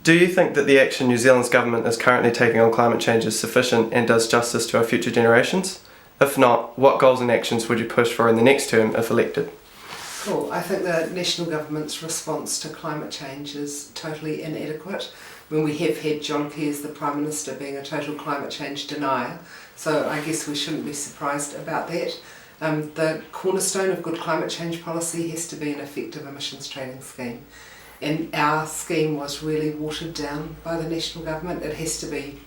Do you think that the action New Zealand's government is currently taking on climate change is sufficient and does justice to our future generations? If not, what goals and actions would you push for in the next term if elected? Cool. I think the national government's response to climate change is totally inadequate. When we have had John Key as the Prime Minister being a total climate change denier, so I guess we shouldn't be surprised about that. The cornerstone of good climate change policy has to be an effective emissions trading scheme. And our scheme was really watered down by the national government. It has to be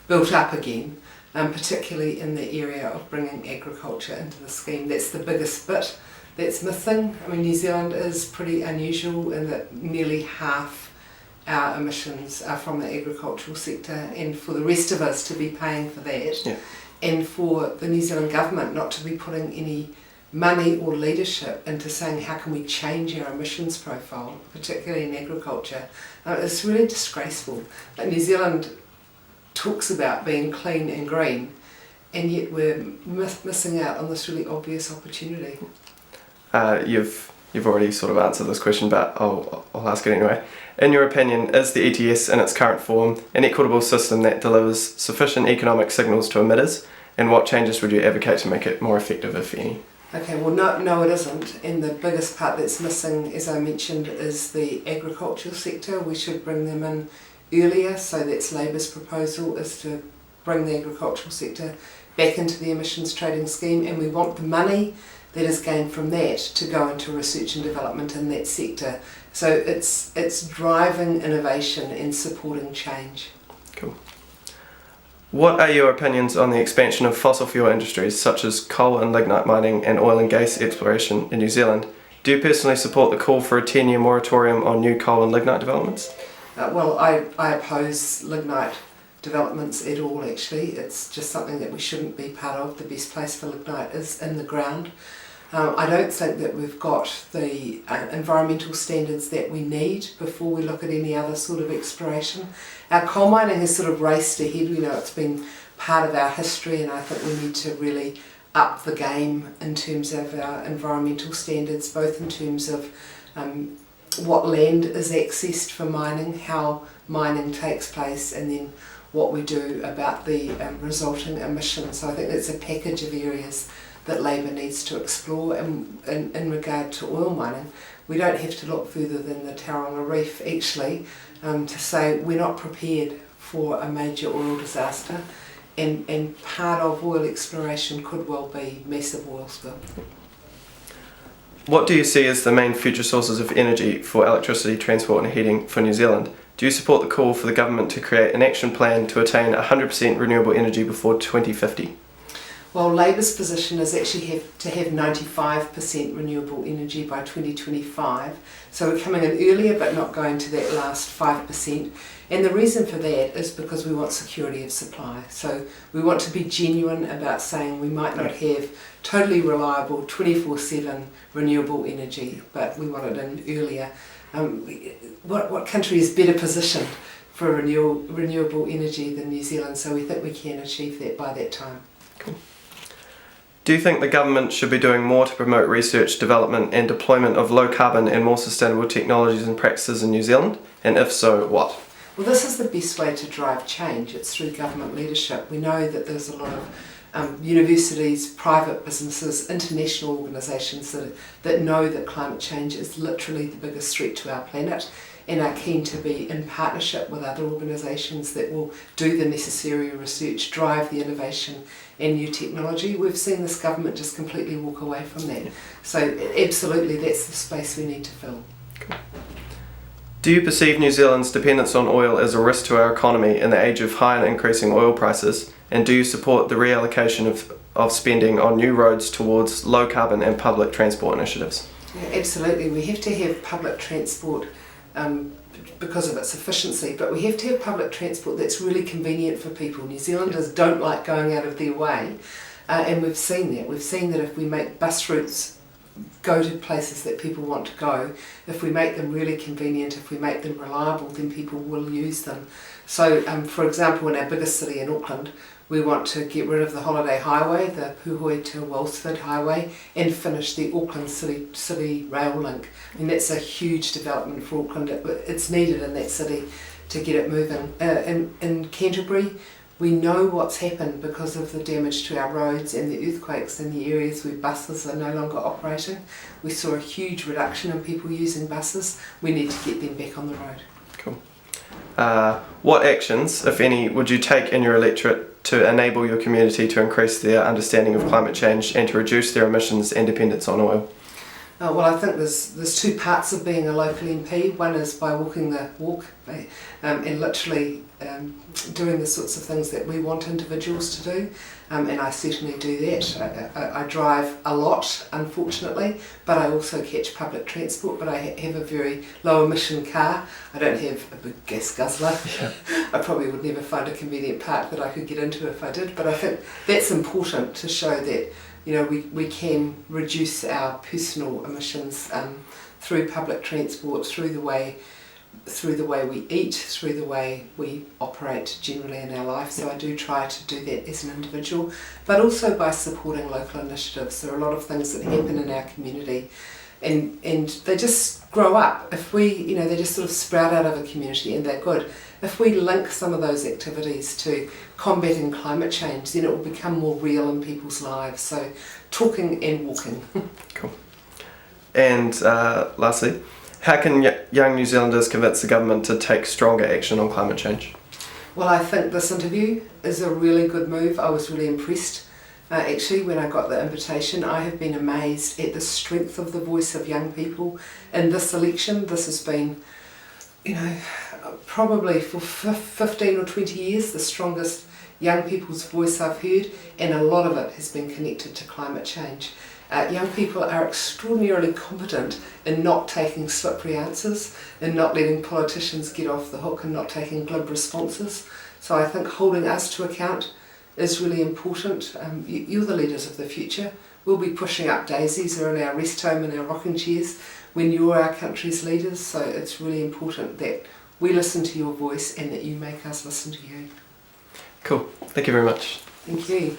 built up again, particularly in the area of bringing agriculture into the scheme. That's the biggest bit that's missing. I mean, New Zealand is pretty unusual in that nearly half our emissions are from the agricultural sector, and for the rest of us to be paying for that, and for the New Zealand government not to be putting any money or leadership into saying how can we change our emissions profile, particularly in agriculture, it's really disgraceful. Like, New Zealand talks about being clean and green, and yet we're missing out on this really obvious opportunity. You've already sort of answered this question, but I'll ask it anyway. In your opinion, is the ETS in its current form an equitable system that delivers sufficient economic signals to emitters, and what changes would you advocate to make it more effective, if any? Okay, well no it isn't, and the biggest part that's missing, as I mentioned, is the agricultural sector. We should bring them in earlier, so that's Labour's proposal, is to bring the agricultural sector back into the emissions trading scheme, and we want the money that is gained from that to go into research and development in that sector. So it's driving innovation and supporting change. Cool. What are your opinions on the expansion of fossil fuel industries such as coal and lignite mining and oil and gas exploration in New Zealand? Do you personally support the call for a 10-year moratorium on new coal and lignite developments? Well, I oppose lignite developments at all, actually. It's just something that we shouldn't be part of. The best place for lignite is in the ground. I don't think that we've got the environmental standards that we need before we look at any other sort of exploration. Our coal mining has sort of raced ahead. We know it's been part of our history, and I think we need to really up the game in terms of our environmental standards, both in terms of what land is accessed for mining, how mining takes place, and then what we do about the resulting emissions. So I think that's a package of areas that Labour needs to explore. And in regard to oil mining, we don't have to look further than the Tauranga Reef, actually, to say we're not prepared for a major oil disaster, and part of oil exploration could well be massive oil spill. What do you see as the main future sources of energy for electricity, transport and heating for New Zealand? Do you support the call for the government to create an action plan to attain 100% renewable energy before 2050? Well, Labour's position is actually to have 95% renewable energy by 2025. So we're coming in earlier but not going to that last 5%. And the reason for that is because we want security of supply. So we want to be genuine about saying we might not have totally reliable 24/7 renewable energy, but we want it in earlier. What country is better positioned for renewable energy than New Zealand? So we think we can achieve that by that time. Cool. Do you think the government should be doing more to promote research, development and deployment of low carbon and more sustainable technologies and practices in New Zealand? And if so, what? Well, this is the best way to drive change. It's through government leadership. We know that there's a lot of universities, private businesses, international organisations that know that climate change is literally the biggest threat to our planet, and are keen to be in partnership with other organisations that will do the necessary research, drive the innovation and new technology. We've seen this government just completely walk away from that. So absolutely, that's the space we need to fill. Cool. Do you perceive New Zealand's dependence on oil as a risk to our economy in the age of high and increasing oil prices? And do you support the reallocation of spending on new roads towards low carbon and public transport initiatives? Yeah, absolutely. We have to have public transport because of its efficiency, but we have to have public transport that's really convenient for people. New Zealanders don't like going out of their way, and we've seen that. We've seen that if we make bus routes go to places that people want to go, if we make them really convenient, if we make them reliable, then people will use them. So, for example, in our biggest city in Auckland, we want to get rid of the Holiday Highway, the Puhoi to Wellsford Highway, and finish the Auckland City rail link. And that's a huge development for Auckland. It's needed in that city to get it moving. In Canterbury, we know what's happened because of the damage to our roads and the earthquakes in the areas where buses are no longer operating. We saw a huge reduction in people using buses. We need to get them back on the road. Cool. What actions, if any, would you take in your electorate to enable your community to increase their understanding of climate change and to reduce their emissions and dependence on oil? Well, I think there's two parts of being a local MP. One is by walking the walk and literally doing the sorts of things that we want individuals to do, and I certainly do that. I drive a lot, unfortunately, but I also catch public transport, but I have a very low emission car. I don't have a big gas guzzler. Yeah. I probably would never find a convenient park that I could get into if I did, but I think that's important to show that we can reduce our personal emissions through public transport, through the way we eat, through the way we operate generally in our life. So I do try to do that as an individual, but also by supporting local initiatives. There are a lot of things that happen in our community, and they just grow up. If we, they just sort of sprout out of a community, and they're good. If we link some of those activities to combating climate change, then it will become more real in people's lives. So talking and walking. Cool. And lastly, how can young New Zealanders convince the government to take stronger action on climate change? Well, I think this interview is a really good move. I was really impressed. Actually, when I got the invitation, I have been amazed at the strength of the voice of young people in this election. This has been, probably for 15 or 20 years, the strongest young people's voice I've heard, and a lot of it has been connected to climate change. Young people are extraordinarily competent in not taking slippery answers, in not letting politicians get off the hook and not taking glib responses. So I think holding us to account is really important. You're the leaders of the future. We'll be pushing up daisies or in our rest home in our rocking chairs when you're our country's leaders. So it's really important that we listen to your voice and that you make us listen to you. Cool. Thank you very much. Thank you.